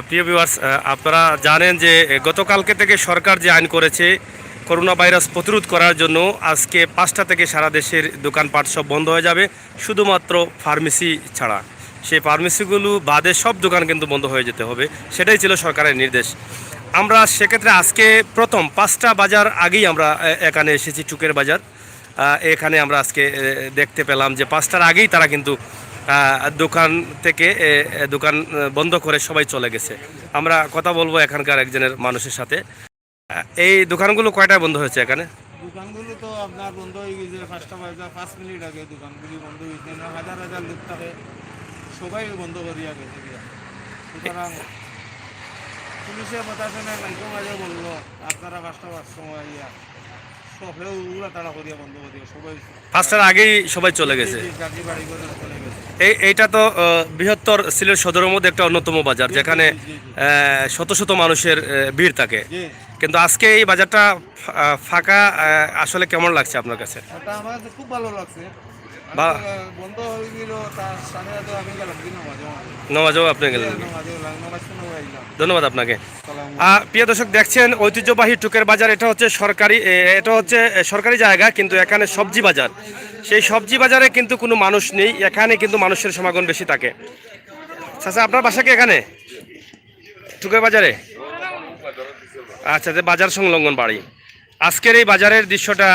প্রিয় ভিউয়ার্স, আপনারা জানেন যে গতকালকে থেকে সরকার যে আইন করেছে করোনা ভাইরাস প্রতিরোধ করার জন্য, আজকে 5টা থেকে সারা দেশের দোকানপাট সব বন্ধ হয়ে যাবে, শুধুমাত্র ফার্মেসি ছাড়া। সেই ফার্মেসিগুলো বাদে সব দোকান কিন্তু বন্ধ হয়ে যেতে হবে, সেটাই ছিল সরকারের নির্দেশ। আমরা সেক্ষেত্রে আজকে প্রথম 5টা বাজার আগেই আমরা এখানে এসেছি, চুকের বাজার। এখানে আমরা আজকে দেখতে পেলাম যে 5টার আগেই তারা কিন্তু দোকান থেকে দোকান বন্ধ করে সবাই চলে গেছে। আমরা কথা বলবো এখানকার একজনের মানুষের সাথে। এই দোকানগুলো কয়টায় বন্ধ হয়েছে এখানে? দোকানগুলো তো আপনার বন্ধ হয়ে গেছে 5টা বাজে 5 মিনিট আগে দোকানগুলি বন্ধ হয়েছে না, হাজার হাজার লোক থাকে, সবাই বন্ধ করিয়া গেছে গিয়া। সুতরাং পুলিশে প্রশাসনে মাইকো মাঝে বললো আপনারা 5টা সময় ইয়া সবেও উড়া তাড়া করিয়া বন্ধ করিয়া সবাই 5টার আগেই সবাই চলে গেছে। চাকরি বাড়ি করে চলে গেছে। এইটা তো বৃহত্তর সিলেট সদরের মধ্যে একটা অন্যতম বাজার, যেখানে শত শত মানুষের ভিড় থাকে। জি, কিন্তু আজকে এই বাজারটা ফাঁকা, আসলে কেমন লাগছে আপনার কাছে? এটা আমার কাছে খুব ভালো লাগছে। বা বন্ধ হয়ে গেল তার সাথে সাথে আমি গেলাম কি নামাজও আপনি গেলেন? নামাজ শুনে আইলাম। ধন্যবাদ আপনাকে। সালাম। প্রিয় দর্শক, দেখছেন ঐতিহ্যবাহী টুকের বাজার। এটা হচ্ছে সরকারি, এটা হচ্ছে সরকারি জায়গা, কিন্তু এখানে সবজি বাজার। সেই সবজি বাজারে কিন্তু কোনো মানুষ নেই, এখানে কিন্তু মানুষের সমাগম বেশি থাকে। আচ্ছা, আপনার বাসা কি এখানে টুকের বাজারে? আচ্ছা, যে বাজার সংলগ্ন বাড়ি। আজকের এই বাজারের দৃশ্যটা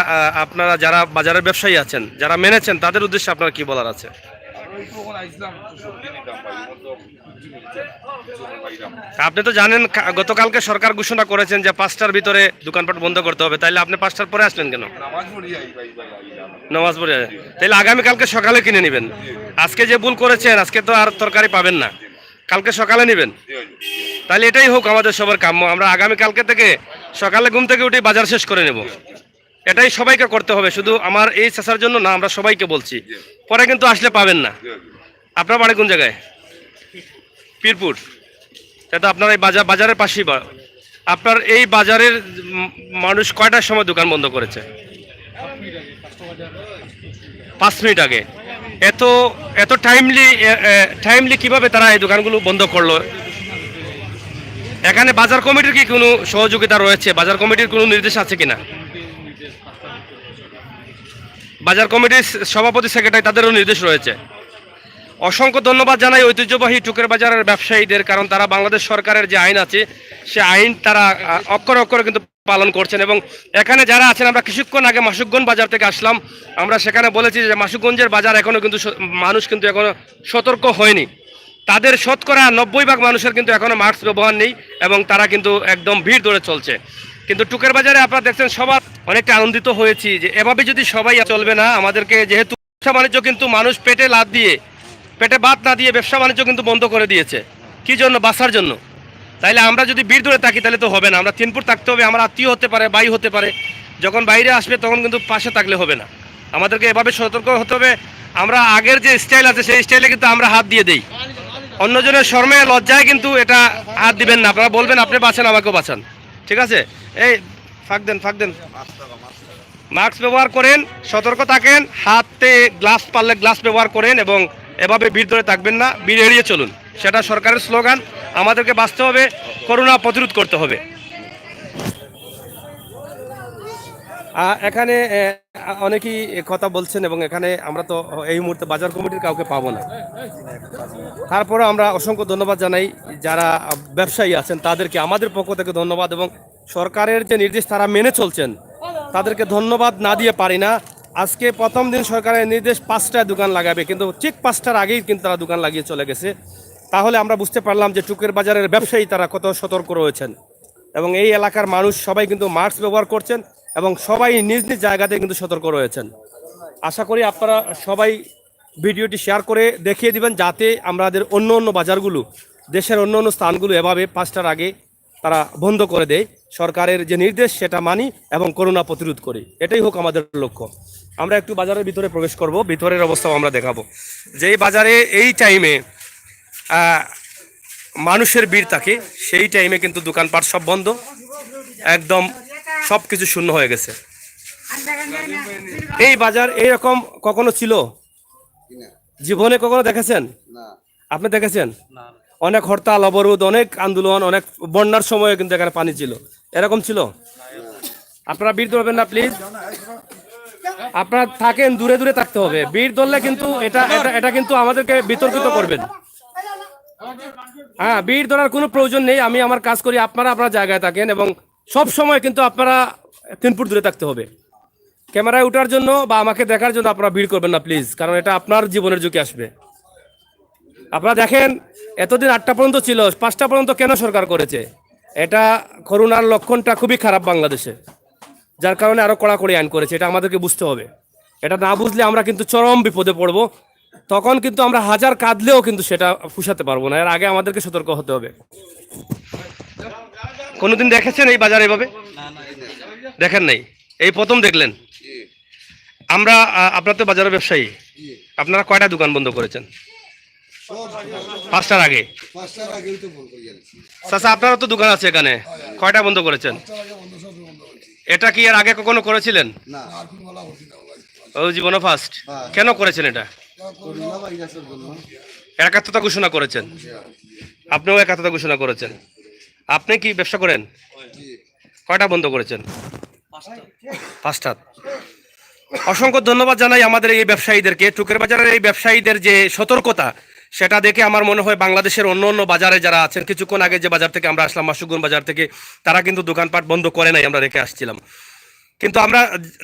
আপনারা যারা বাজারের ব্যবসায়ী আছেন, যারা মেনেছেন, তাদের উদ্দেশ্যে আপনার কি বলার আছে? আপনি তো জানেন গতকালকে সরকার ঘোষণা করেছেন যে 5টার ভিতরে দোকানপাট বন্ধ করতে হবে, তাইলে আপনি 5টার পরে আসলেন কেন? নামাজ পড়ে তাইলে আগামীকালকে সকালে কিনে নেবেন। আজকে যে ভুল করেছেন, আজকে তো আর তরকারি পাবেন না, কালকে সকালে নেবেন। তাহলে এটাই হোক আমাদের সবার কাম্য, আমরা আগামীকালকে থেকে সকালে ঘুম থেকে উঠে বাজার শেষ করে নেব। এটাই সবাইকে করতে হবে, শুধু আমার এই চাষার জন্য না, আমরা সবাইকে বলছি। পরে কিন্তু আসলে পাবেন না। আপনার বাড়ি কোন জায়গায়? পীরপুর। তাই তো আপনার এই বাজারের পাশেই আপনার এই বাজারের মানুষ কয়টার সময় দোকান বন্ধ করেছে? 5 মিনিট আগে। এত এত টাইমলি কিভাবে তারা এই দোকানগুলো বন্ধ করলো? এখানে বাজার কমিটির কি কোনো সহযোগিতা রয়েছে? বাজার কমিটির কোনো নির্দেশ আছে কিনা? বাজার কমিটির সভাপতি, সেক্রেটারি, তাদেরও নির্দেশ রয়েছে। অসংখ্য ধন্যবাদ জানাই ঐতিহ্যবাহী টুকের বাজারের ব্যবসায়ীদের, কারণ তারা বাংলাদেশ সরকারের যে আইন আছে সে আইন তারা অক্ষরে অক্ষরে কিন্তু পালন করছেন। এবং এখানে যারা আছেন, আমরা কিছুক্ষণ আগে মাসুকগঞ্জ বাজার থেকে আসলাম, আমরা সেখানে বলেছি যে মাসুকগঞ্জের বাজার এখনও কিন্তু মানুষ কিন্তু এখনও সতর্ক হয়নি। তাদের শতকরা 90% মানুষের কিন্তু এখনও মাস্ক ব্যবহার নেই, এবং তারা কিন্তু একদম ভিড় ধরে চলছে। কিন্তু টুকের বাজারে আপনারা দেখছেন সবার অনেকটা আনন্দিত হয়েছি যে এভাবে যদি সবাই চলবে না, আমাদেরকে যেহেতু ব্যবসা বাণিজ্য কিন্তু মানুষ পেটে লাত দিয়ে, পেটে ভাত না দিয়ে ব্যবসা বাণিজ্য কিন্তু বন্ধ করে দিয়েছে। কি জন্য? বাঁচার জন্য। তাইলে আমরা যদি ভিড় ধরে থাকি তাহলে তো হবে না। আমরা 3 ফুট থাকতে হবে, আমার আত্মীয় হতে পারে, ভাই হতে পারে, যখন বাইরে আসবে তখন কিন্তু পাশে থাকলে হবে না, আমাদেরকে এভাবে সতর্ক হতে হবে। আমরা আগের যে স্টাইল আছে সেই স্টাইলে কিন্তু আমরা হাত দিয়ে দেই, অন্যজনের শর্মে লজ্জায় কিন্তু এটা হাত দিবেন না। আপনারা বলবেন আপনি বাঁচান, আমাকেও বাঁচান, ঠিক আছে? এই ফাঁক দেন, মাস্ক ব্যবহার করেন, সতর্ক থাকেন, হাতে গ্লাস পারলে গ্লাস ব্যবহার করেন, এবং এভাবে ভিড় ধরে থাকবেন না, ভিড় এড়িয়ে চলুন। সেটা সরকারের স্লোগান। আমাদেরকে বাঁচতে হবে, করোনা প্রতিরোধ করতে হবে। এখানে অনেকেই কথা বলছেন, এবং এখানে আমরা তো এই মুহূর্তে বাজার কমিটির কাউকে পাবো না। তারপরে আমরা অসংখ্য ধন্যবাদ জানাই যারা ব্যবসায়ী আছেন তাদেরকে, আমাদের পক্ষ থেকে ধন্যবাদ, এবং সরকারের যে নির্দেশ তারা মেনে চলছেন, তাদেরকে ধন্যবাদ না দিয়ে পারি না। আজকে প্রথম দিন সরকারের নির্দেশ 5টায় দোকান লাগাবে, কিন্তু ঠিক 5টার আগেই কিন্তু তারা দোকান লাগিয়ে চলে গেছে। তাহলে আমরা বুঝতে পারলাম যে টুকের বাজারের ব্যবসায়ী তারা কত সতর্ক রয়েছেন, এবং এই এলাকার মানুষ সবাই কিন্তু মাস্ক ব্যবহার করছেন, এবং সবাই নিজ নিজ জায়গাতে কিন্তু সতর্ক রয়েছেন। আশা করি আপনারা সবাই ভিডিওটি শেয়ার করে দেখিয়ে দিবেন, যাতে আমাদের অন্য অন্য বাজারগুলো, দেশের অন্য অন্য স্থানগুলো এভাবে 5টার আগে তারা বন্ধ করে দেয়। সরকারের যে নির্দেশ সেটা মানি এবং করোনা প্রতিরোধ করি, এটাই হোক আমাদের লক্ষ্য। আমরা একটু বাজারের ভিতরে প্রবেশ করব, ভিতরের অবস্থাও আমরা দেখাবো। যেই বাজারে এই টাইমে মানুষের ভিড় থাকে, সেই টাইমে কিন্তু দোকানপাট সব বন্ধ, একদম সব কিছু শূন্য হয়ে গেছে। এই বাজার এইরকম কখনো ছিল? জীবনে কখনো দেখেছেন? আপনি দেখেছেন? অনেক হরতাল অবরোধ, অনেক আন্দোলন, অনেক বন্যার সময় কিন্তু এখানে পানি ছিল, এরকম ছিল? আপনারা ভিড় ধরবেন না প্লিজ, আপনারা থাকেন, দূরে দূরে থাকতে হবে। ভিড় ধরলে কিন্তু এটা এটা এটা কিন্তু আমাদেরকে বিতর্কিত করবেন। হ্যাঁ, ভিড় ধরার কোনো প্রয়োজন নেই, আমি আমার কাজ করি, আপনারা আপনার জায়গায় থাকেন এবং সব সময় কিন্তু আপনারা 3 ফুট দূরে থাকতে হবে। ক্যামেরায় ওঠার জন্য বা আমাকে দেখার জন্য আপনারা ভিড় করবেন না প্লিজ, কারণ এটা আপনার জীবনের ঝুঁকি আসবে। আপনারা দেখেন, এতদিন 8টা পর্যন্ত ছিল, 5টা পর্যন্ত কেন সরকার করেছে? এটা করোনার লক্ষণটা খুবই খারাপ বাংলাদেশে, যার কারণে আরো কড়াকড়ি আইন করেছে, এটা আমাদেরকে বুঝতে হবে। এটা না বুঝলে আমরা কিন্তু চরম বিপদে পড়ব, তখন কিন্তু আমরা হাজার কাঁদলেও কিন্তু সেটা পুষাতে পারবো না। এর আগে আমাদেরকে সতর্ক হতে হবে। কোনোদিন দেখেছেন এই বাজার এভাবে? দেখেন নাই, এই প্রথম দেখলেন? আমরা আপনার তো বাজারের ব্যবসায়ী, আপনারা কয়টা দোকান বন্ধ করেছেন? 5টার আগে। চাচা, আপনারও তো দোকান আছে এখানে, কয়টা বন্ধ করেছেন? এটা কি এর আগে কখনো করেছিলেন? ও জীবনে ফার্স্ট। কেন করেছেন এটা? একাত্মতা ঘোষণা করেছেন, আপনিও একাত্মতা ঘোষণা করেছেন। আপনি কি ব্যবসা করেন? কয়টা বন্ধ করেছেন? 5টা। অসংখ্য ধন্যবাদ জানাই আমাদের এই ব্যবসায়ীদেরকে, টুকের বাজারের এই ব্যবসায়ীদের যে সতর্কতা, সেটা দেখে আমার মনে হয় বাংলাদেশের অন্য অন্য বাজারে যারা আছেন, কিছুক্ষণ আগে যে বাজার থেকে আমরা আসলাম, মাসুগুন বাজার থেকে, তারা কিন্তু দোকানপাট বন্ধ করে নাই, আমরা রেখে আসছিলাম। কিন্তু আমরা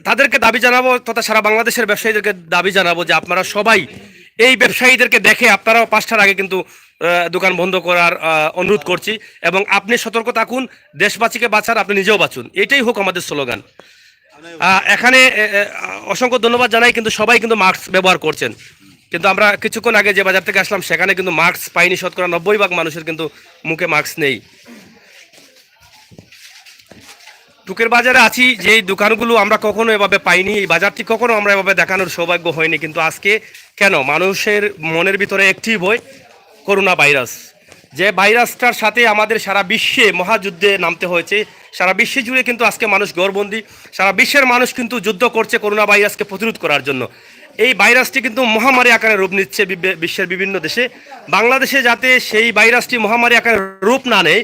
তাদেরকে দাবি জানাবো, তথা সারা বাংলাদেশের ব্যবসায়ীদেরকে দাবি জানাবো যে আপনারা সবাই এই ব্যবসায়ীদেরকে দেখে আপনারাও 5টার আগে কিন্তু দোকান বন্ধ করার অনুরোধ করছি। এবং আপনি সতর্ক থাকুন, দেশবাসীকে বাঁচান, আপনি নিজেও বাঁচুন, এটাই হোক আমাদের স্লোগান। এখানে অসংখ্য ধন্যবাদ জানাই, কিন্তু সবাই কিন্তু মাস্ক ব্যবহার করছেন। কিন্তু আমরা কিছুক্ষণ আগে যে বাজার থেকে আসলাম, সেখানে কিন্তু মাস্ক পাইনি, শতকরা 90% মানুষের কিন্তু মুখে মাস্ক নেই। টুকের বাজারে আছি, যেই দোকানগুলো আমরা কখনো এভাবে পাইনি, এই বাজারটি কখনো আমরা এভাবে দেখানোর সৌভাগ্য হয়নি, কিন্তু আজকে কেন মানুষের মনের ভিতরে একটি ভয়, করোনা ভাইরাস। যে ভাইরাসটার সাথে আমাদের সারা বিশ্বে মহাযুদ্ধে নামতে হয়েছে, সারা বিশ্বে জুড়ে কিন্তু আজকে মানুষ ঘরবন্দি, সারা বিশ্বের মানুষ কিন্তু যুদ্ধ করছে করোনা ভাইরাসকে প্রতিরোধ করার জন্য। এই ভাইরাসটি কিন্তু মহামারী আকারে রূপ নিচ্ছে বিশ্বের বিভিন্ন দেশে। বাংলাদেশে যাতে সেই ভাইরাসটি মহামারী আকারে রূপ না নেয়,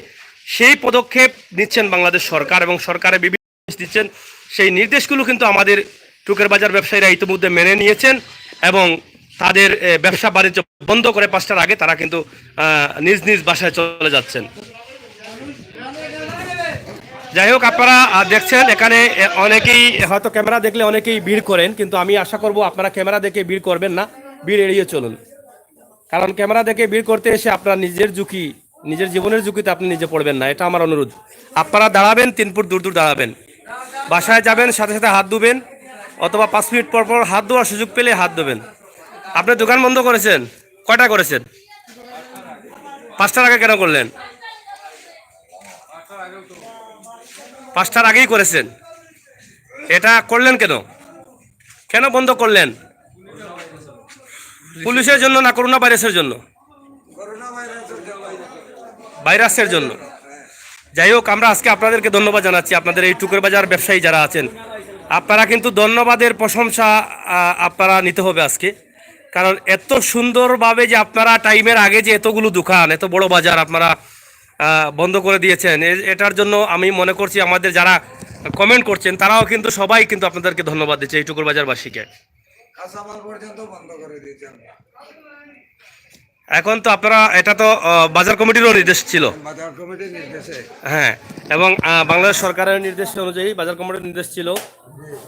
সেই পদক্ষেপ নিচ্ছেন বাংলাদেশ সরকার, এবং সরকারের বিভিন্ন নির্দেশ দিচ্ছেন। সেই নির্দেশগুলো কিন্তু আমাদের টুকের বাজার ব্যবসায়ীরা ইতিমধ্যে মেনে নিয়েছেন এবং তাদের ব্যবসা বাণিজ্য বন্ধ করে 5টার আগে তারা কিন্তু নিজ নিজ বাসায় চলে যাচ্ছেন। যাই হোক, আপনারা দেখছেন এখানে অনেকেই হয়তো ক্যামেরা দেখলে অনেকেই ভিড় করেন, কিন্তু আমি আশা করব আপনারা ক্যামেরা দেখে ভিড় করবেন না, ভিড় এড়িয়ে চলুন। কারণ ক্যামেরা দেখে ভিড় করতে এসে আপনার নিজের ঝুঁকি, নিজের জীবনের ঝুঁকিতে আপনি নিজে পড়বেন না, এটা আমার অনুরোধ। আপনারা দাঁড়াবেন, 3 ফুট দূর দূর দাঁড়াবেন, বাসায় যাবেন সাথে সাথে হাত ধুবেন, অথবা 5 মিনিট পর পর হাত ধোয়ার সুযোগ পেলে হাত ধোবেন। আপনি দোকান বন্ধ করেছেন, কয়টা করেছেন? 5টার আগে কেন করলেন? 5টার আগেই করেছেন, এটা করলেন কেন? কেন বন্ধ করলেন? পুলিশের জন্য না করোনা ভাইরাসের জন্য? ভাইরাসের জন্য। যাই হোক, আমরা আজকে আপনাদেরকে ধন্যবাদ জানাচ্ছি, আপনাদের এই টুকের বাজার ব্যবসায়ী যারা আছেন, আপনারা কিন্তু ধন্যবাদের প্রশংসা আপনারা নিতে হবে আজকে। কারণ এত সুন্দরভাবে যে আপনারা টাইমের আগে যে এতগুলো দোকান, এত বড় বাজার আপনারা বন্ধ করে দিয়েছেন, এটার জন্য আমি মনে করছি আমাদের যারা কমেন্ট করছেন তারাও কিন্তু সবাই কিন্তু আপনাদেরকে ধন্যবাদ দিচ্ছে, এই টুকুর বাজারবাসীকে। এখন তো আপনারা, এটা তো বাজার কমিটিরও নির্দেশ ছিল, হ্যাঁ, এবং বাংলাদেশ সরকারের নির্দেশ অনুযায়ী বাজার কমিটির নির্দেশ ছিল।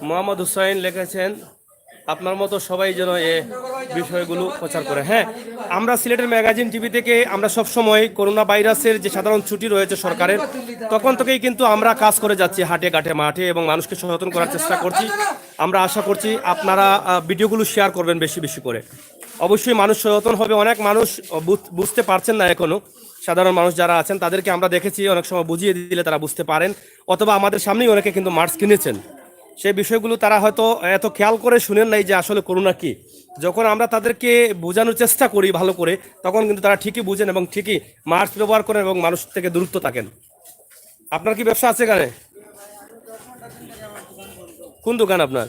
মোহাম্মদ হুসাইন লিখেছেন আপনার মতো সবাই যেন এ বিষয়গুলো প্রচার করে। হ্যাঁ, আমরা সিলেটের ম্যাগাজিন টিভি থেকে আমরা সবসময় করোনা ভাইরাসের যে সাধারণ ছুটি রয়েছে সরকারের, তখন থেকেই কিন্তু আমরা কাজ করে যাচ্ছি হাটে ঘাটে মাঠে, এবং মানুষকে সচেতন করার চেষ্টা করছি। আমরা আশা করছি আপনারা ভিডিওগুলো শেয়ার করবেন বেশি বেশি করে। অবশ্যই মানুষ সচেতন হবে, অনেক মানুষ বুঝতে পারছেন না এখনো, সাধারণ মানুষ যারা আছেন তাদেরকে আমরা দেখেছি অনেক সময় বুঝিয়ে দিলে তারা বুঝতে পারেন, অথবা আমাদের সামনেই অনেকে কিন্তু মাস্ক কিনেছেন, সেই বিষয়গুলো তারা হয়তো এত খেয়াল করে শুনেন নাই যে আসলে করোনা কি। যখন আমরা তাদেরকে বোঝানোর চেষ্টা করি ভালো করে, তখন কিন্তু তারা ঠিকই বুঝেন এবং ঠিকই মাস্ক ব্যবহার করেন এবং মানুষ থেকে দূরত্ব থাকেন। আপনার কি ব্যবসা আছে এখানে? কোন দোকান আপনার?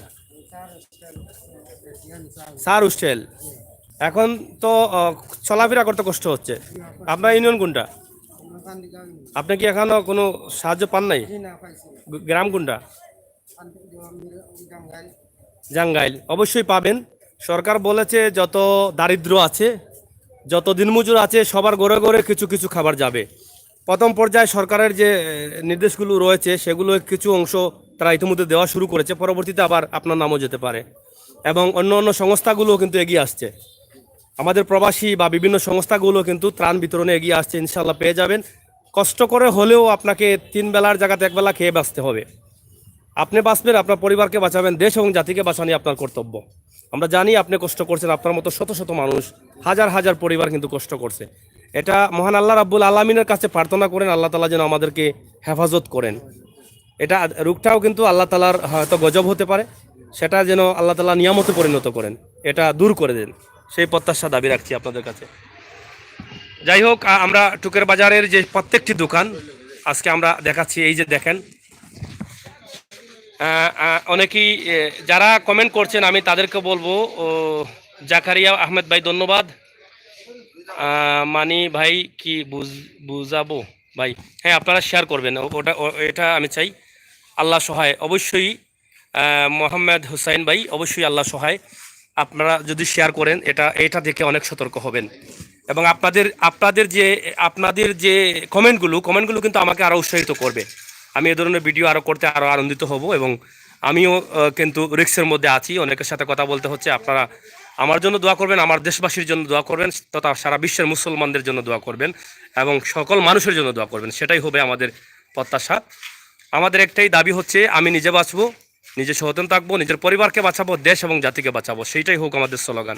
Sir hostel. এখন তো চলাফেরা করতে কষ্ট হচ্ছে। আপনার ইউনিয়ন কোনটা? আপনি কি এখনো কোনো সাহায্য পান নাই? গ্রাম কোনটা? জাঙ্গাইল। অবশ্যই পাবেন। সরকার বলেছে যত দারিদ্র আছে, যত দিনমজুর আছে, সবার ঘরে ঘরে কিছু কিছু খাবার যাবে। প্রথম পর্যায়ে সরকারের যে নির্দেশগুলো রয়েছে সেগুলো কিছু অংশ তারা ইতিমধ্যে দেওয়া শুরু করেছে, পরবর্তীতে আবার আপনার নামও যেতে পারে। এবং অন্য অন্য সংস্থাগুলোও কিন্তু এগিয়ে আসছে। আমাদের প্রবাসী বা বিভিন্ন সংস্থাগুলো কিন্তু ত্রাণ বিতরণে এগিয়ে আসছে, ইনশাল্লাহ পেয়ে যাবেন। কষ্ট করে হলেও আপনাকে 3 বেলার জায়গাতে 1 বেলা খেয়ে বাঁচতে হবে। আপনি বাঁচবেন, আপনার পরিবারকে বাঁচাবেন, দেশ এবং জাতিকে বাঁচানি আপনার কর্তব্য। আমরা জানি আপনি কষ্ট করছেন, আপনার মতো শত শত মানুষ, হাজার হাজার পরিবার কিন্তু কষ্ট করছে। এটা মহান আল্লাহ রাব্বুল আলামিনের কাছে প্রার্থনা করেন, আল্লাহ তাআলা যেন আমাদেরকে হেফাজত করেন। এটা রোগটাও কিন্তু আল্লাহ তাআলার হয়তো গজব হতে পারে, সেটা যেন আল্লাহ তাআলা নিয়ামতে পরিণত করেন, এটা দূর করে দেন, সেই প্রত্যাশা দাবি রাখছি আপনাদের কাছে। যাই হোক, আমরা টুকের বাজারের যে প্রত্যেকটি দোকান আজকে আমরা দেখাচ্ছি। এই যে দেখেন, অনেকেই যারা কমেন্ট করছেন আমি তাদেরকে বলবো, জাকারিয়া আহমেদ ভাই ধন্যবাদ। মানি ভাই কি বুঝাবো ভাই? হ্যাঁ, আপনারা শেয়ার করবেন, এটা আমি চাই। আল্লাহ সহায় অবশ্যই। মোহাম্মদ হুসাইন ভাই, অবশ্যই আল্লাহ সহায়। আপনারা যদি শেয়ার করেন এটা দেখে অনেক সতর্ক হবেন। এবং আপনাদের যে কমেন্টগুলো কিন্তু আমাকে আরও উৎসাহিত করবে। আমি এ ধরনের ভিডিও আরও করতে আরও আনন্দিত হব। এবং আমিও কিন্তু রিস্কের মধ্যে আছি, অনেকের সাথে কথা বলতে হচ্ছে। আপনারা আমার জন্য দোয়া করবেন, আমার দেশবাসীর জন্য দোয়া করবেন, তথা সারা বিশ্বের মুসলমানদের জন্য দোয়া করবেন এবং সকল মানুষের জন্য দোয়া করবেন। সেটাই হবে আমাদের প্রত্যাশা। আমাদের একটাই দাবি হচ্ছে, আমি নিজে বাঁচবো, নিজে সচেতন থাকবো, নিজের পরিবারকে বাঁচাবো, দেশ এবং জাতিকে বাঁচাবো। সেইটাই হোক আমাদের স্লোগান।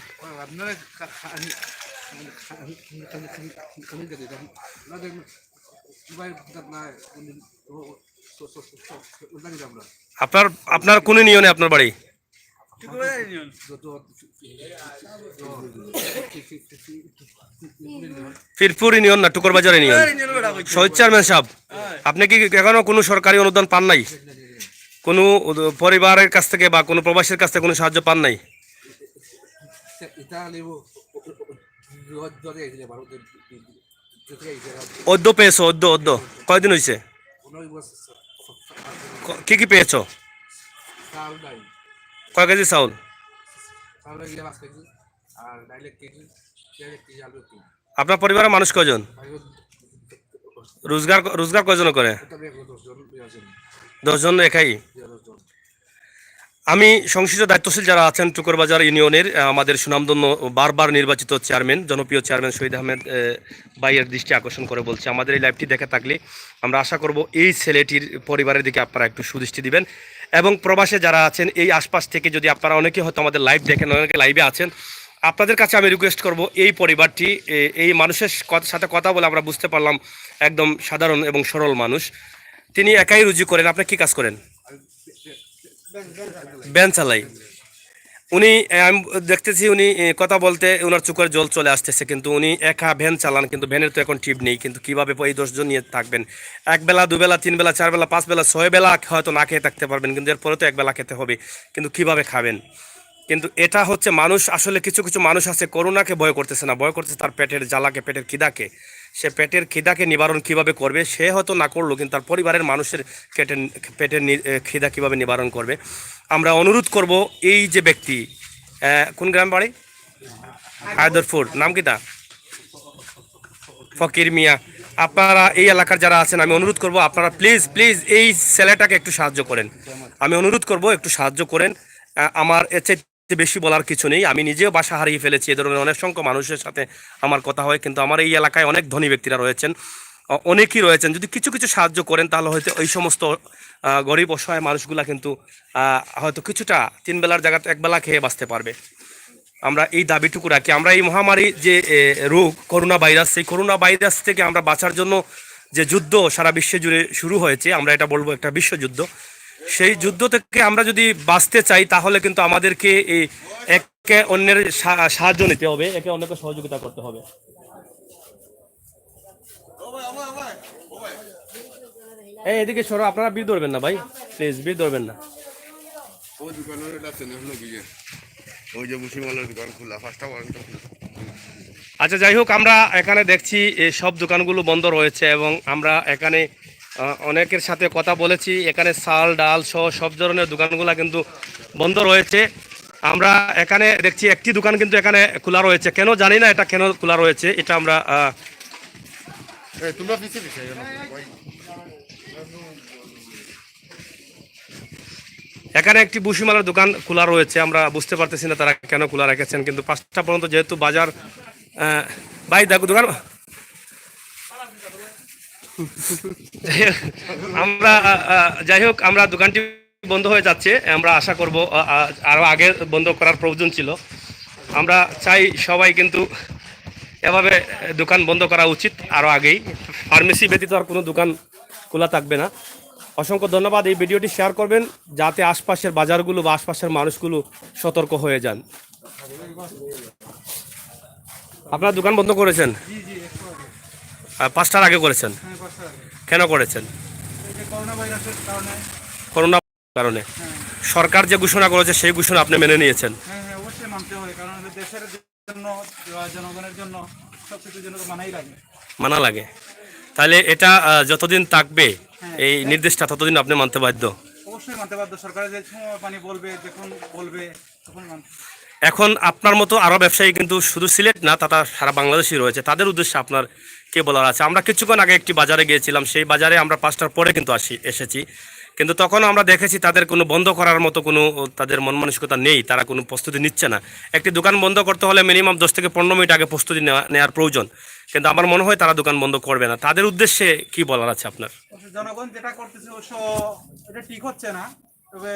আপনার কোন ইউনিয়নে আপনার বাড়ি? ফিরপুর ইউনিয়ন না, টুকর বাজার ইউনিয়ন। শহীদ চেয়ারম্যান সাহেব, আপনি কি এখনো কোনো সরকারি অনুদান পান নাই? কোনো পরিবারের কাছ থেকে বা কোনো প্রবাসীর কাছ থেকে কোনো সাহায্য পান নাই? অদ্য পেয়েছো? অদ্য কয়দিন হয়েছে? কি কি পেয়েছো? কয় কেজি চাউল? আপনার পরিবারের মানুষ কয়জন? রোজগার কয়জন করে? 10 জন একাই? আমি সংশ্লিষ্ট দায়িত্বশীল যারা আছেন টুকরবাজার ইউনিয়নের, আমাদের সুনামধন্য বারবার নির্বাচিত চেয়ারম্যান, জনপ্রিয় চেয়ারম্যান শহীদ আহমেদ ভাইয়ের দৃষ্টি আকর্ষণ করে বলছি, আমাদের এই লাইভটি দেখে থাকলে আমরা আশা করব এই ছেলেটির পরিবারের দিকে আপনারা একটু সুদৃষ্টি দিবেন। এবং প্রবাসে যারা আছেন এই আশপাশ থেকে যদি আপনারা অনেকে হয়তো আমাদের লাইভ দেখেন, অনেকে লাইভে আছেন, আপনাদের কাছে আমি রিকোয়েস্ট করব এই পরিবারটি, এই মানুষের সাথে কথা বলে আমরা বুঝতে পারলাম একদম সাধারণ এবং সরল মানুষ। তিনি একাই রুজি করেন। আপনি কি কাজ করেন? ভ্যান চালাই। উনি, আমি দেখতেছি উনি কথা বলতে ওনার চোখের জল চলে আসতেছে, কিন্তু উনি একা ভ্যান চালান, কিন্তু ভ্যানের তো এখন টিপ নেই। কিন্তু কিভাবে এই 10 জন নিয়ে থাকবেন? 1 বেলা, 2 বেলা, 3 বেলা, 4 বেলা, 5 বেলা, 6 বেলা হয়তো না খেয়ে থাকতে পারবেন, কিন্তু এরপরে তো 1 বেলা খেতে হবে। কিন্তু কিভাবে খাবেন? কিন্তু এটা হচ্ছে মানুষ, আসলে কিছু কিছু মানুষ আছে করোনাকে ভয় করতেছে না, ভয় করতেছে তার পেটের জ্বালাকে, পেটের খিদাকে। সে পেটের খিদাকে নিবারণ কিভাবে করবে, সে হয়তো না করলো, কিন্তু তার পরিবারের মানুষের পেটের খিদা কিভাবে নিবারণ করবে। আমরা অনুরোধ করব, এই যে ব্যক্তি, কোন গ্রাম বাড়ি? হায়দরপুর। নাম কিটা? ফকির মিয়া। আপনারা এই এলাকার যারা আছেন, আমি অনুরোধ করব আপনারা প্লিজ প্লিজ এই ছেলেটাকে একটু সাহায্য করেন। আমি অনুরোধ করব একটু সাহায্য করেন। আমার এর চেয়ে বেশি বলার কিছু নেই। আমি নিজেও বাসা হারিয়ে ফেলেছি, এ ধরনের অনেক সংখ্যক মানুষের সাথে আমার কথা হয়, কিন্তু আমার এই এলাকায় অনেক ধনী ব্যক্তিরা রয়েছেন, অনেকেই রয়েছেন। যদি কিছু কিছু সাহায্য করেন তাহলে হয়তো ওই সমস্ত গরিব অসহায় মানুষগুলা কিন্তু হয়তো কিছুটা 3 বেলার জায়গাতে 1 বেলা খেয়ে বাঁচতে পারবে। আমরা এই দাবিটুকু রাখি। আমরা এই মহামারী যে রোগ করোনা ভাইরাস, সেই করোনা ভাইরাস থেকে আমরা বাঁচার জন্য যে যুদ্ধ সারা বিশ্বে জুড়ে শুরু হয়েছে, আমরা এটা বলবো একটা বিশ্বযুদ্ধ। সেই যুদ্ধ থেকে আমরা যদি বাঁচতে চাই তাহলে কিন্তু আমাদেরকে এই একে অন্যের সাহায্য নিতে হবে, একে অন্যকে সহযোগিতা করতে হবে। এই এদিকে সরো, আপনারা ভিড় ধরবেন না ভাই, প্লিজ ভিড় ধরবেন না। ওই যে মুসিমালের দোকান খোলা 5টা পর্যন্ত খোলা। আচ্ছা, যাই হোক, আমরা এখানে দেখছি এই সব দোকানগুলো বন্ধ রয়েছে এবং আমরা এখানে অনেকের সাথে কথা বলেছি। এখানে চাল ডাল সহ সব ধরনের দোকানগুলো কিন্তু বন্ধ রয়েছে। আমরা এখানে দেখছি একটি দোকান কিন্তু এখানে খোলা রয়েছে, কেন জানি না এটা কেন খোলা রয়েছে, এটা আমরা তোমরা পিছিয়ে পিছিয়ে এখানে একটি ভুসিমালের দোকান খোলা রয়েছে। আমরা বুঝতে পারতেছি না তারা কেন খোলা রেখেছেন, কিন্তু 5টা পর্যন্ত যেহেতু বাজার ভাই দেখো দোকান আমরা যাই হোক, আমরা দোকানটি বন্ধ হয়ে যাচ্ছে। আমরা আশা করব আরও আগে বন্ধ করার প্রয়োজন ছিল। আমরা চাই সবাই কিন্তু এভাবে দোকান বন্ধ করা উচিত আরও আগেই। ফার্মেসি ব্যতীত আর কোনো দোকান খোলা থাকবে না। অসংখ্য ধন্যবাদ। এই ভিডিওটি শেয়ার করবেন যাতে আশপাশের বাজারগুলো বা আশপাশের মানুষগুলো সতর্ক হয়ে যান। আপনার দোকান বন্ধ করেছেন? জি জি, একটু আগে। 5টার আগে করেছেন? হ্যাঁ, 5টা আগে। কেন করেছেন? এই যে করোনা ভাইরাসের কারণে। করোনা কারণে? হ্যাঁ সরকার যে ঘোষণা করেছে সেই ঘোষণা আপনি মেনে নিয়েছেন? হ্যাঁ হ্যাঁ, অবশ্যই মানতে হয়, কারণ এটা দেশের জন্য, জনগণের জন্য, সব কিছুর জন্য তো মানাই লাগে। মানা লাগে। তাহলে এটা যতদিন থাকবে এই নির্দেশটা, ততদিন আপনি মানতে বাধ্য? অবশ্যই মানতে বাধ্য। সরকারের যে সময় পানি বলবে, যখন বলবে তখন মানতে। এখন আপনার মতো আরও ব্যবসায়ী কিন্তু শুধু সিলেট না, তারা সারা বাংলাদেশই রয়েছে, তাদের উদ্দেশ্যে আপনার কে বলার আছে? আমরা কিছুক্ষণ আগে একটি বাজারে গিয়েছিলাম, সেই বাজারে আমরা 5টার পরে কিন্তু এসেছি, কিন্তু তখন আমরা দেখেছি তাদের কোনো বন্ধ করার মতো কোনো তাদের মন মানসিকতা নেই, তারা কোনো প্রস্তুতি নিচ্ছে না। একটি দোকান বন্ধ করতে হলে মিনিমাম 10 থেকে 15 মিনিট আগে প্রস্তুতি নেওয়ার প্রয়োজন, কিন্তু আমার মনে হয় তারা দোকান বন্ধ করবে না। তাদের উদ্দেশ্যে কি বলার আছে আপনার? জনগণ যেটা করতেছে অবশ্য এটা ঠিক হচ্ছে না, তবে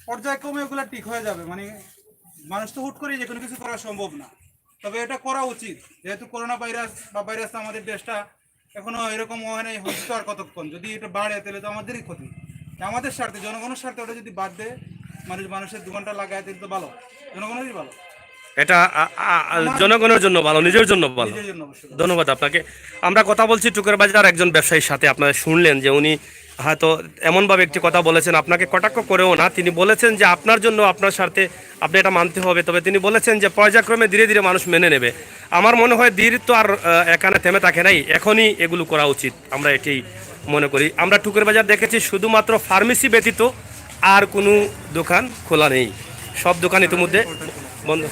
পর্যায়ক্রমে ওগুলো ঠিক হয়ে যাবে। মানে মানুষ তো হুট করে যে কোনো কিছু করা সম্ভব না, তবে এটা করা উচিত। যেহেতু করোনা ভাইরাস বা ভাইরাস আমাদের দেশটা এখনো এরকম হয় নাই, হচ্ছে আর কতক্ষণ। যদি এটা বাড়ে তাহলে তো আমাদেরই ক্ষতি। আমাদের স্বার্থে, জনগণের স্বার্থে ওটা যদি বাদ দেয়, মানুষের দোকানটা লাগায়, তাহলে তো ভালো, জনগণেরই ভালো, এটা জনগণের জন্য ভালো, নিজের জন্য ভালো। নিজের জন্য অবশ্যই। ধন্যবাদ আপনাকে। আমরা কথা বলছি টুকের বাজার একজন ব্যবসায়ীর সাথে। আপনারা শুনলেন যে উনি হয়তো এমনভাবে একটি কথা বলেছেন, আপনাকে কটাক্ষ করেও না, তিনি বলেছেন যে আপনার জন্য, আপনার স্বার্থে আপনি এটা মানতে হবে। তবে তিনি বলেছেন যে পর্যায়ক্রমে ধীরে ধীরে মানুষ মেনে নেবে। আমার মনে হয় ধীর তো আর এখানে থেমে থাকে নাই, এখনই এগুলো করা উচিত, আমরা এটাই মনে করি। আমরা টুকের বাজার দেখেছি শুধুমাত্র ফার্মেসি ব্যতীত আর কোনো দোকান খোলা নেই, সব দোকান ইতিমধ্যে বন্ধ।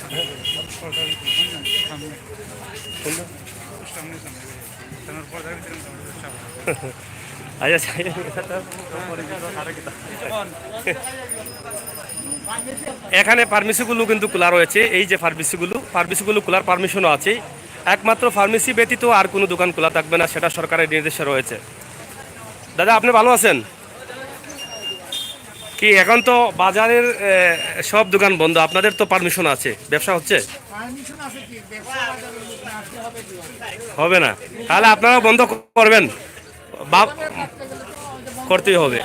এখানে ফার্মেসিগুলো কিন্তু খোলা রয়েছে। এই যে ফার্মেসিগুলো খোলার পারমিশনও আছে। একমাত্র ফার্মেসি ব্যতীত আর কোনো দোকান খোলা থাকবে না, সেটা সরকারের নির্দেশে রয়েছে। দাদা, আপনি ভালো আছেন কি? এখন তো বাজারের সব দোকান বন্ধ, আপনাদের তো পারমিশন আছে, ব্যবসা হচ্ছে? হবে না, তাহলে আপনারা বন্ধ করবেন? বাপ করতেই হবে।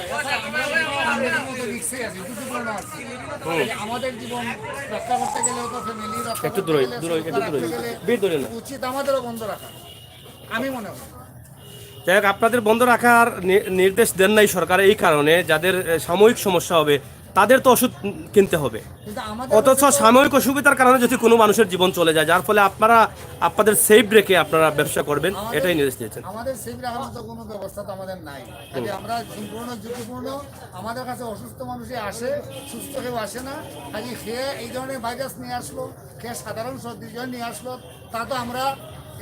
আমাদের জীবন রক্ষা করতে গেলে একটু দূরে উচিত আমাদেরও বন্ধ রাখা, আমি মনে করি। যাই হোক, আপনাদের বন্ধ রাখার নির্দেশ দেন নাই সরকার এই কারণে, যাদের সাময়িক সমস্যা হবে তাদের তো ওষুধ কিনতে হবে, অথচ সাময়িক অসুবিধার কারণে যদি কোনো মানুষের জীবন চলে যায়, যার ফলে আপনারা আপনাদের সেফ রেখে আপনারা ব্যবসা করবেন, এটাই নির্দেশ দিয়েছেন। আমাদের সেফ রাখার মতো কোনো ব্যবস্থা তো আমাদের নাই। আমরা সম্পূর্ণ ঝুঁকিপূর্ণ, আমাদের কাছে অসুস্থ মানুষই আসে, সুস্থ কেউ আসে না। কাজে খেয়ে এই ধরনের ভাইরাস নিয়ে আসলো, খেয়ে সাধারণ সর্দি জ্বর নিয়ে আসলো, তা তো আমরা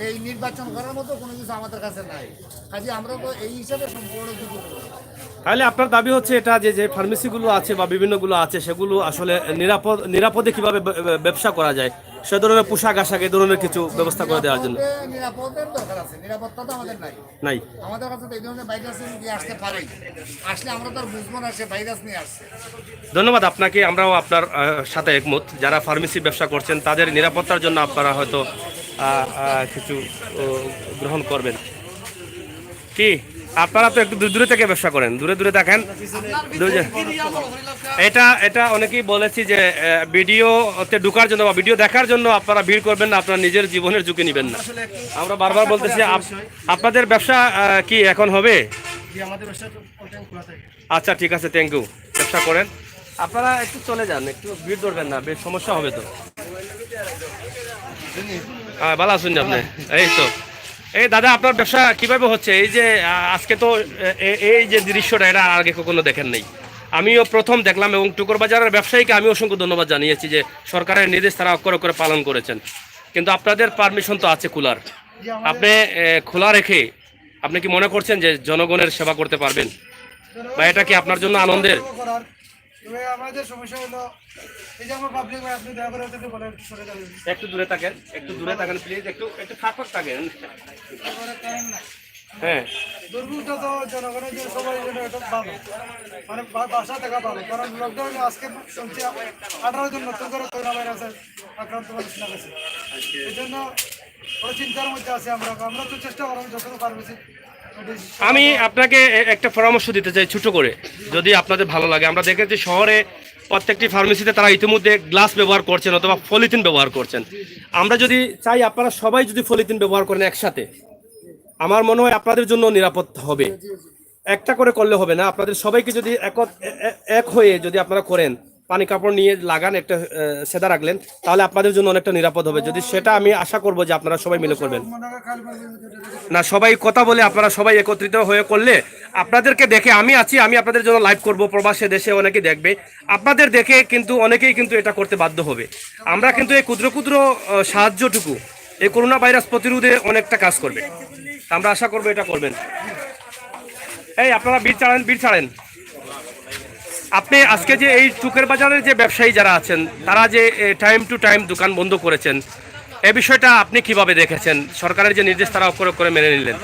এই নির্বাচন করার মতো কোনো কিছু আমাদের কাছে নাই। কাজে আমরা তো এই হিসাবে সম্পূর্ণ ঝুঁকিপূর্ণ। তাহলে আপনার দাবি হচ্ছে এটা যে ফার্মেসিগুলো আছে বা বিভিন্নগুলো আছে, সেগুলো আসলে নিরাপদে কিভাবে ব্যবসা করা যায়, সে ধরনের পোশাক আশাক এই ধরনের কিছু ব্যবস্থা করে দেওয়ার জন্য। নিরাপদের দরকার আছে, নিরাপত্তা তো আমাদের নাই। আমাদের কাছে তো এই ধরনের ভাইরাস নিয়ে আসতে পারে, আসলে আমরা তো আর বুঝবো না সে ভাইরাস নিয়ে আসছে। ধন্যবাদ আপনাকে। আমরাও আপনার সাথে একমত, যারা ফার্মেসি ব্যবসা করছেন তাদের নিরাপত্তার জন্য আপনারা হয়তো কিছু গ্রহণ করবেন। কি আপনারা তো একটু দূরে থেকে ব্যবসা করেন, দূরে দেখেন। এটা অনেকেই বলেছি যে ভিডিওতে ঢোকার জন্য বা ভিডিও দেখার জন্য আপনারা ভিড় করবেন না, আপনারা নিজের জীবনের ঝুঁকি নেবেন না। আমরা বারবার বলতেছি আপনাদের ব্যবসা কি এখন হবে? আচ্ছা, ঠিক আছে, থ্যাংক ইউ। ব্যবসা করেন। আপনারা একটু চলে যান, একটু ভিড় ধরবেন না, বেশ সমস্যা হবে তো। হ্যাঁ ভালো আছেন আপনি? এই তো। এই দাদা আপনার ব্যবসা কিভাবে হচ্ছে? এই যে আজকে তো এই যে দৃশ্যটা এটা আগে কখনো দেখেন নাই, আমিও প্রথম দেখলাম, এবং টুকর বাজারের ব্যবসায়ীকে আমি অসংখ্য ধন্যবাদ জানিয়েছি যে সরকারের নির্দেশ তারা অক্ষরে করে পালন করেছেন। কিন্তু আপনাদের পারমিশন তো আছে খোলার, আপনি খোলা রেখে আপনি কি মনে করছেন যে জনগণের সেবা করতে পারবেন, বা এটা কি আপনার জন্য আনন্দের? তবে আমাদের সমস্যা হলো এই যে আমার পাবলিক ভাই, আপনি দয়া করে ওদেরকে বলেন একটু সরে যাবেন। একটু দূরে থাকেন, একটু দূরে থাকেন প্লিজ, একটু একটু ফাঁক থাকেন। তারপরে কারেন্ট নাই। হ্যাঁ দুর্ভিক্ষটা তো জনগণের জন্য সবাই জন্য এটা ভালো, মানে বাসা থাকা ভালো, কারণ লকডাউনে আজকে শুনছি 18 জন নতুন করে করোনা ভাইরাসের আক্রান্ত মানুষ না গেছে। এই জন্য বড় চিন্তার মধ্যে আছি আমরা। আমরা তো চেষ্টা করবো যতটুকু পারবেছি। আমি আপনাকে একটা পরামর্শ দিতে চাই ছোট করে, যদি আপনাদের ভালো লাগে। আমরা দেখেছি শহরে প্রত্যেকটি ফার্মেসিতে তারা ইতিমধ্যে গ্লাস ব্যবহার করছেন অথবা পলিথিন ব্যবহার করছেন। আমরা যদি চাই আপনারা সবাই যদি পলিথিন ব্যবহার করেন একসাথে, আমার মনে হয় আপনাদের জন্য নিরাপদ হবে। একটা করে করলে হবে না, আপনাদের সবাইকে যদি এক হয়ে যদি আপনারা করেন, পানি কাপড় নিয়ে লাগান, একটা সেদা রাখলেন, তাহলে আপনাদের জন্য অনেকটা নিরাপদ হবে। যদি সেটা আমি আশা করব যে আপনারা সবাই মিলে করবেন। না সবাই কথা বলে আপনারা সবাই একত্রিত হয়ে করলে, আপনাদেরকে দেখে আমি আছি, আমি আপনাদের জন্য লাইভ করব, প্রবাসে দেশে অনেকে দেখবে, আপনাদের দেখে কিন্তু অনেকেই কিন্তু এটা করতে বাধ্য হবে। আমরা কিন্তু এই ক্ষুদ্র ক্ষুদ্র সাহায্যটুকু এই করোনা ভাইরাস প্রতিরোধে অনেকটা কাজ করবে। আমরা আশা করবো এটা করবেন। এই আপনারা বীর ছাড়েন। আপনি আজকে যে এই টুকের বাজারের যে ব্যবসায়ী যারা আছেন, তারা যে টাইম টু টাইম দোকান বন্ধ করেছেন, এই বিষয়টা আপনি কিভাবে দেখেছেন? সরকারের যে নির্দেশ তারা অক্ষরে করে মেনে নিলেন।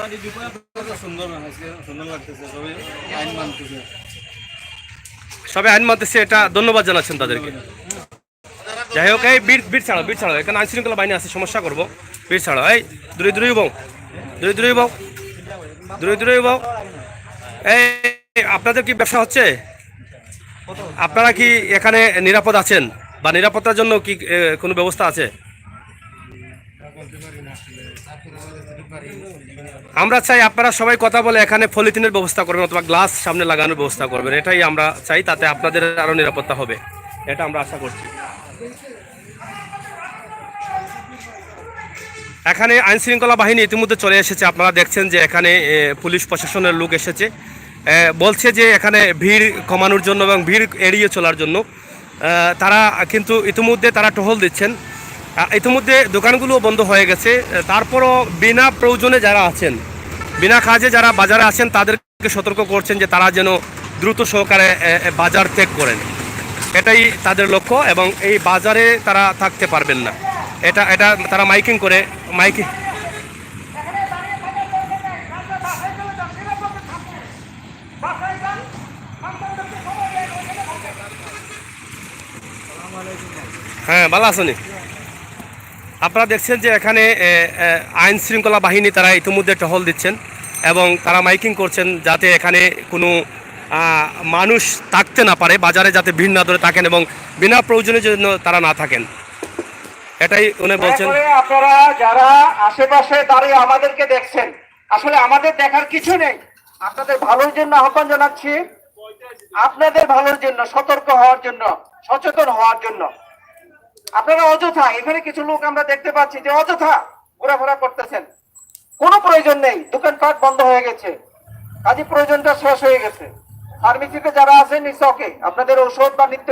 সবাই আইন মানতেছে, এটা ধন্যবাদ জানাচ্ছেন তাদেরকে। যাই হোক, এই বীর ছাড়ো, এখানে আইন শৃঙ্খলা বাহিনী আছে, সমস্যা করবো। বীর ছাড়ো, এই দূরে বউ। এই আপনাদের কি ব্যবসা হচ্ছে? আপনারা কি এখানে নিরাপদ আছেন, বা নিরাপত্তার জন্য কি কোনো ব্যবস্থা আছে? আমরা চাই আপনারা সবাই কথা বলে এখানে পলিথিনের ব্যবস্থা করবেন অথবা গ্লাস সামনে লাগানোর ব্যবস্থা করবেন, এটাই আমরা চাই। তাতে আপনাদের আরো নিরাপত্তা হবে, এটা আমরা আশা করছি। এখানে আইন শৃঙ্খলা বাহিনী ইতিমধ্যে চলে এসেছে, আপনারা দেখছেন যে এখানে পুলিশ প্রশাসনের লোক এসেছে, বলছে যে এখানে ভিড় কমানোর জন্য এবং ভিড় এড়িয়ে চলার জন্য তারা কিন্তু ইতিমধ্যে তারা টহল দিচ্ছেন। ইতিমধ্যে দোকানগুলো বন্ধ হয়ে গেছে, তারপরও বিনা প্রয়োজনে যারা আছেন, বিনা কাজে যারা বাজারে আছেন, তাদেরকে সতর্ক করছেন যে তারা যেন দ্রুত সহকারে বাজার ত্যাগ করেন। এটাই তাদের লক্ষ্য, এবং এই বাজারে তারা থাকতে পারবেন না, এটা তারা মাইকিং করে হ্যাঁ ভালো আছেন। আপনারা দেখছেন যে এখানে আইন শৃঙ্খলা বাহিনী তারা ইতিমধ্যে টহল দিচ্ছেন, এবং তারা মাইকিং করছেন যাতে এখানে কোনো মানুষ থাকতে না পারে, বাজারে যাতে ভিড় না ধরে থাকেন এবং বিনা প্রয়োজনের জন্য তারা না থাকেন, এটাই উনি বলছেন। আপনারা যারা আশেপাশে দাঁড়িয়ে আমাদেরকে দেখছেন, আসলে আমাদের দেখার কিছু নেই, আপনাদের ভালোর জন্য আহ্বান জানাচ্ছি, আপনাদের ভালোর জন্য, সতর্ক হওয়ার জন্য, সচেতন হওয়ার জন্য। আপনারা অযথা, এখানে কিছু লোক আমরা দেখতে পাচ্ছি যে অযথা ঘোরাফেরা করতেছেন, কোনো প্রয়োজন নেই, দোকানপাট বন্ধ হয়ে গেছে, কাজে প্রয়োজনটা শেষ হয়ে গেছে। ফার্মেসিতে যারা আছেন নিশ্চয়ই আপনাদের ঔষধ বা নিত্য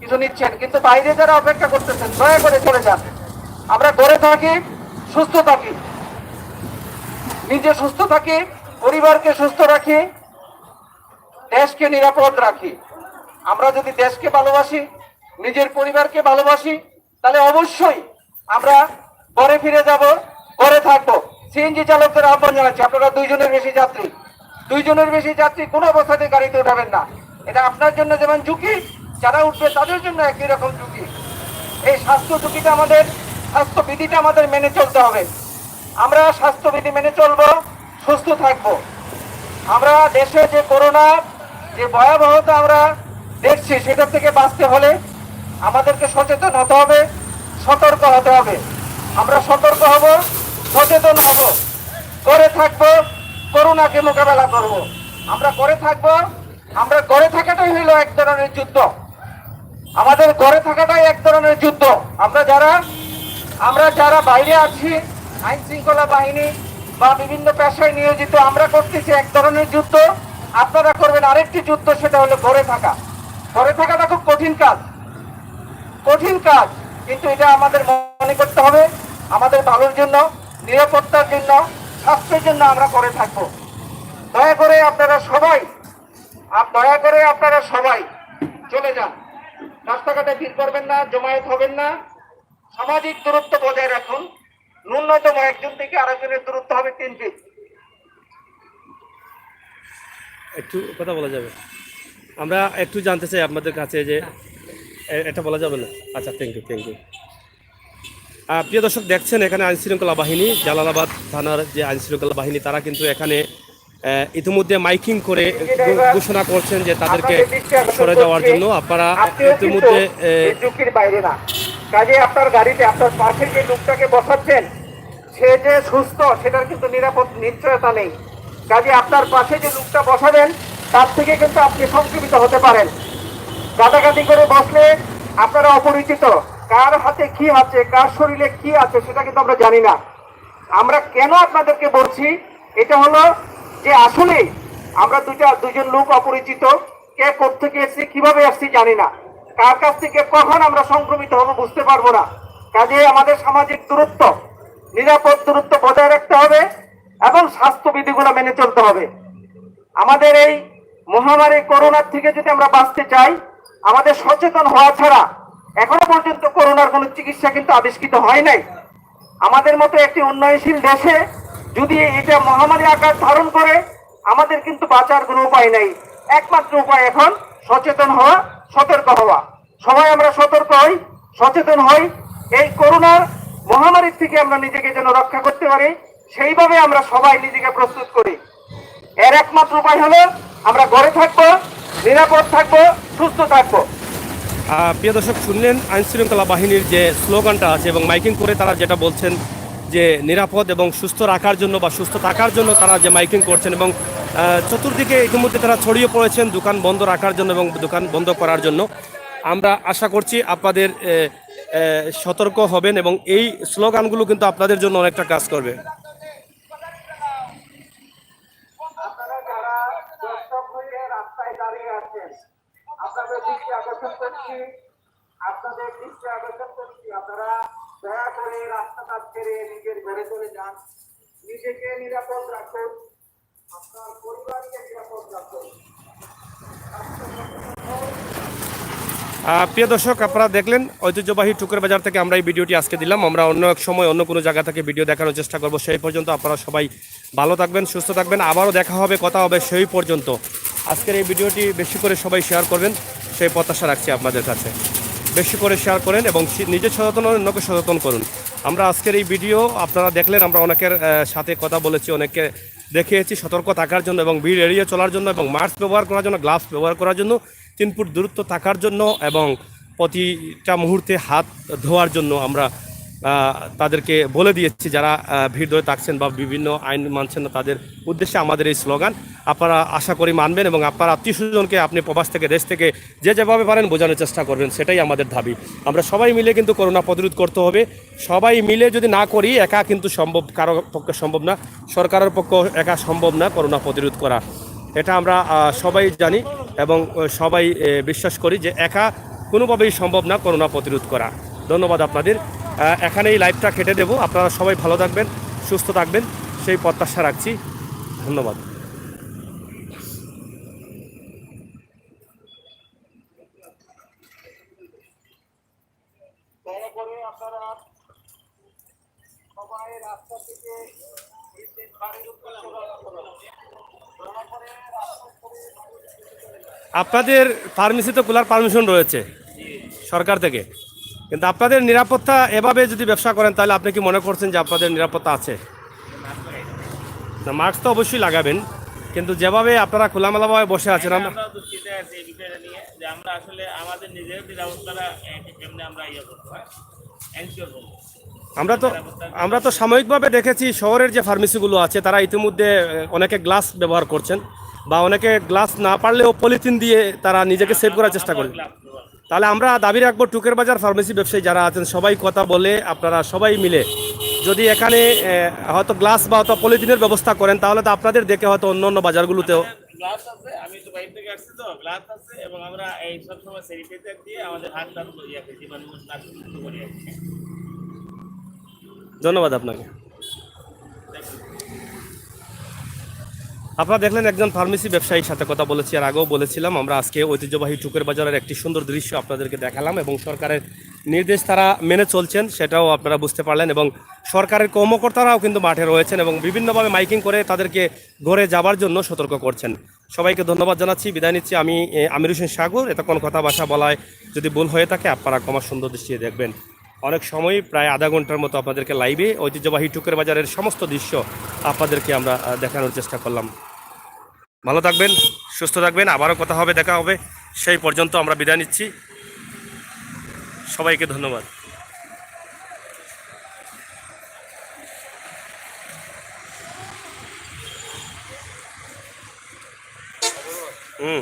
কিছু নিচ্ছেন, কিন্তু বাইরে যারা অপেক্ষা করতেছেন দয়া করে চলে যান। আমরা ঘরে থাকি, সুস্থ থাকি, নিজে সুস্থ থাকি, পরিবারকে সুস্থ রাখি, দেশকে নিরাপদ রাখি। আমরা যদি দেশকে ভালোবাসি, নিজের পরিবারকে ভালোবাসি, তাহলে অবশ্যই আমরা ঘরে ফিরে যাব, ঘরে থাকবো। সিএনজি চালকদের আহ্বান জানাচ্ছি, আপনারা 2 জনের বেশি যাত্রী কোনো অবস্থাতে গাড়িতে উঠাবেন না। এটা আপনার জন্য যেমন ঝুঁকি, যারা উঠবে তাদের জন্য একই রকম ঝুঁকি। এই স্বাস্থ্যবিধিটা আমাদের মেনে চলতে হবে। আমরা স্বাস্থ্যবিধি মেনে চলবো, সুস্থ থাকবো। আমরা দেশে যে করোনা যে ভয়াবহতা আমরা দেখছি, সেটা থেকে বাঁচতে হলে আমাদেরকে সচেতন হতে হবে, সতর্ক হতে হবে। আমরা সতর্ক হব, সচেতন হব, করে থাকবো, করোনাকে মোকাবেলা করব। আমরা করে থাকবো, আমরা করে থাকাটাই হইল এক ধরনের যুদ্ধ। আমাদের ঘরে থাকাটাই এক ধরনের যুদ্ধ। আমরা যারা বাইরে আছি, আইন শৃঙ্খলা বাহিনী বা বিভিন্ন পেশায় নিয়োজিত, আমরা করতেছি এক ধরনের যুদ্ধ, আপনারা করবেন আরেকটি যুদ্ধ, সেটা হলো ঘরে থাকা। ঘরে থাকাটা খুব কঠিন কাজ, কিন্তু এটা আমাদের মনে করতে হবে আমাদের ভালোর জন্য, নিরাপত্তার জন্য, স্বাস্থ্যের জন্য আমরা করে থাকবো। দয়া করে আপনারা সবাই চলে যান, রাস্তাঘাটে ভিড় করবেন না, জমায়েত হবেন না, সামাজিক দূরত্ব বজায় রাখুন। ন্যূনতম একজন থেকে আরেকজনের দূরত্ব হবে 3 ফিট। একটু কথা বলা যাবে? আমরা একটু জানতে চাই আপনাদের কাছে যে এটা বলা যাবে না? আচ্ছা, থ্যাংক ইউ। প্রিয় দর্শক, দেখছেন এখানে আইনশৃঙ্খলা বাহিনী, জালালাবাদ থানার যে আইনশৃঙ্খলা বাহিনী, তারা কিন্তু এখানে ইতিমধ্যে মাইকিং করে ঘোষণা করছেন যে তাদেরকে সরে যাওয়ার জন্য। আপনারা ইতিমধ্যে ঝুঁকির বাইরে না, কাজে আপনার গাড়িতে আপনার পাশে যে লোকটাকে বসাচ্ছেন সে যে সুস্থ সেটার কিন্তু নিরাপদ নিশ্চয়তা নেই। কাজে আপনার পাশে যে লোকটা বসাবেন তার থেকে কিন্তু আপনি সংক্রমিত হতে পারেন। গাদাগাদি করে বসলে আপনারা অপরিচিত, কার হাতে কি আছে, কার শরীরে কি আছে সেটা কিন্তু আমরা জানি না। আমরা কেন আপনাদেরকে বলছি, এটা হলো যে আসলে আমরা দুজন লোক অপরিচিত, কে কোত্থেকে এসেছি, কিভাবে আসছি জানি না, কার কাছ থেকে কখন আমরা সংক্রমিত হবো বুঝতে পারবো না। কাজে আমাদের সামাজিক দূরত্ব, নিরাপদ দূরত্ব বজায় রাখতে হবে এবং স্বাস্থ্যবিধিগুলো মেনে চলতে হবে। আমাদের এই মহামারী করোনার থেকে যদি আমরা বাঁচতে চাই, আমাদের সচেতন হওয়া ছাড়া এখনো পর্যন্ত করোনার কোনো চিকিৎসা কিন্তু আবিষ্কৃত হয় নাই। আমাদের মতো একটি উন্নয়নশীল দেশে যদি এটা মহামারী আকার ধারণ করে, আমাদের কিন্তু বাঁচার কোনো উপায় নাই। একমাত্র উপায় এখন সচেতন হওয়া, সতর্ক হওয়া। সবাই আমরা সতর্ক হই, সচেতন হই, এই করোনার মহামারীর থেকে আমরা নিজেকে যেন রক্ষা করতে পারি, সেইভাবে আমরা সবাই নিজেকে প্রস্তুত করি। এর একমাত্র উপায় হলো আমরা ঘরে থাকবো, নিরাপদ থাকবো, সুস্থ থাকবো। প্রিয় দর্শক, শুনলেন আইনশৃঙ্খলা বাহিনীর যে স্লোগানটা আছে এবং মাইকিং করে তারা যেটা বলছেন যে নিরাপদ এবং সুস্থ রাখার জন্য বা সুস্থ থাকার জন্য তারা যে মাইকিং করছেন, এবং চতুর্দিকে ইতিমধ্যে তারা ছড়িয়ে পড়েছেন দোকান বন্ধ রাখার জন্য এবং দোকান বন্ধ করার জন্য। আমরা আশা করছি আপনাদের সতর্ক হবেন এবং এই স্লোগানগুলো কিন্তু আপনাদের জন্য অনেকটা কাজ করবে। আপনারা যারা দর্শক হয়ে রাস্তায় দাঁড়িয়ে আছেন, আপনাদের দৃষ্টি আকর্ষণ করছি, আপনারা দয়া করে রাস্তাটা ছেড়ে নিজের ঘরে চলে যান। নিজেকে নিরাপদ রাখুন, আপনার পরিবারকে নিরাপদ রাখুন। প্রিয় দর্শক, আপনারা দেখলেন ঐতিহ্যবাহী টুকের বাজার থেকে আমরা এই ভিডিওটি আজকে দিলাম। আমরা অন্য এক সময় অন্য কোনো জায়গা থেকে ভিডিও দেখানোর চেষ্টা করব। সেই পর্যন্ত আপনারা সবাই ভালো থাকবেন, সুস্থ থাকবেন। আবারও দেখা হবে, কথা হবে। সেই পর্যন্ত আজকের এই ভিডিওটি বেশি করে সবাই শেয়ার করবেন, সেই প্রত্যাশা রাখছি আপনাদের কাছে। বেশি করে শেয়ার করেন এবং নিজে সচেতন হন, অন্যকে সচেতন করুন। আমরা আজকের এই ভিডিও আপনারা দেখলেন, আমরা অনেকের সাথে কথা বলেছি, অনেককে দেখিয়েছি সতর্ক থাকার জন্য এবং ভিড় এড়িয়ে চলার জন্য এবং মাস্ক ব্যবহার করার জন্য, গ্লাভস ব্যবহার করার জন্য, 3 ফুট দূরত্ব থাকার জন্য এবং প্রতিটা মুহূর্তে হাত ধোয়ার জন্য আমরা তাদেরকে বলে দিয়েছি। যারা ভিড় ধরে থাকছেন বা বিভিন্ন আইন মানছেন না, তাদের উদ্দেশ্যে আমাদের এই স্লোগান। আপনারা আশা করি মানবেন এবং আপনার আত্মীয় স্বজনকে আপনি প্রবাস থেকে, দেশ থেকে যে যেভাবে পারেন বোঝানোর চেষ্টা করবেন। সেটাই আমাদের দাবি। আমরা সবাই মিলে কিন্তু করোনা প্রতিরোধ করতে হবে। সবাই মিলে যদি না করি, একা কিন্তু সম্ভব, কারো পক্ষে সম্ভব না, সরকারের পক্ষে একা সম্ভব না করোনা প্রতিরোধ করা। এটা আমরা সবাই জানি এবং সবাই বিশ্বাস করি যে একা কোনোভাবেই সম্ভব না করোনা প্রতিরোধ করা। ধন্যবাদ আপনাদের। এখানেই লাইভটা কেটে দেব। আপনারা সবাই ভালো থাকবেন, সুস্থ থাকবেন, সেই প্রত্যাশা রাখছি। ধন্যবাদ। দয়া করে আপনারা সবাই রাস্তা থেকে বাড়ির উদ্দেশ্যে রওনা করুন। দয়া করে আপনাদের ফার্মেসি তো খোলার পারমিশন রয়েছে সরকার থেকে, কিন্তু আপনাদের নিরাপত্তা এভাবে যদি ব্যবসা করেন তাহলে আপনি কি মনে করছেন যে আপনাদের নিরাপত্তা আছে? না, মাস্ক তো অবশ্যই লাগাবেন, কিন্তু যেভাবে আপনারা খোলামেলাভাবে বসে আছেন, আমরা দুশ্চিন্তায় আছি এই বিষয়টা নিয়ে, যে আমরা আসলে আমাদের নিজের নিরাপত্তাটা কেমনে আমরা করবো, এনশিওর করবো। আমরা তো সাময়িকভাবে দেখেছি শহরের যে ফার্মেসিগুলো আছে তারা ইতিমধ্যে অনেকে গ্লাস ব্যবহার করছেন বা অনেকে গ্লাস না পারলেও পলিথিন দিয়ে তারা নিজেকে সেভ করার চেষ্টা করেন। তাহলে আমরা দাবি রাখবো টুকের বাজার ফার্মেসি ব্যবসায়ী যারা আছেন সবাই কথা বলে আপনারা সবাই মিলে যদি এখানে হয়তো গ্লাস বা হয়তো পলিথিনের ব্যবস্থা করেন তাহলে তো আপনাদের দেখে হয়তো অন্য অন্য বাজারগুলোতেও গ্লাস আছে, আমি তো বাইরে থেকে আসছি তো, গ্লাস আছে এবং আমরা এই সব সময় স্যানিটাইজার দিয়ে আমাদের হাত টাত ধরিয়ে রাখি, জীবাণু নাশ করে রাখি। ধন্যবাদ আপনাকে। আপনারা দেখলেন একজন ফার্মেসি ব্যবসায়ীর সাথে কথা বলেছি, আর আগেও বলেছিলাম আমরা আজকে ঐতিহ্যবাহী টুকের বাজারের একটি সুন্দর দৃশ্য আপনাদেরকে দেখালাম এবং সরকারের নির্দেশ তারা মেনে চলছেন সেটাও আপনারা বুঝতে পারলেন এবং সরকারের কর্মকর্তারাও কিন্তু মাঠে রয়েছেন এবং বিভিন্নভাবে মাইকিং করে তাদেরকে ঘরে যাবার জন্য সতর্ক করছেন। সবাইকে ধন্যবাদ জানাচ্ছি, বিদায় নিচ্ছি। আমি আমির হোসেন সাগর। এতক্ষণ কথা ভাষা বলায় যদি ভুল হয়ে থাকে আপনারা ক্ষমা সুন্দর দৃষ্টিতে দেখবেন। অনেক সময় প্রায় আধা ঘন্টার মতো আপনাদেরকে লাইভে ঐতিহ্যবাহী টুকের বাজারের সমস্ত দৃশ্য আপনাদেরকে আমরা দেখানোর চেষ্টা করলাম। ভালো থাকবেন, সুস্থ থাকবেন, আবারও কথা হবে, দেখা হবে। সেই পর্যন্ত আমরা বিদায় নিচ্ছি। সবাইকে ধন্যবাদ। হুম।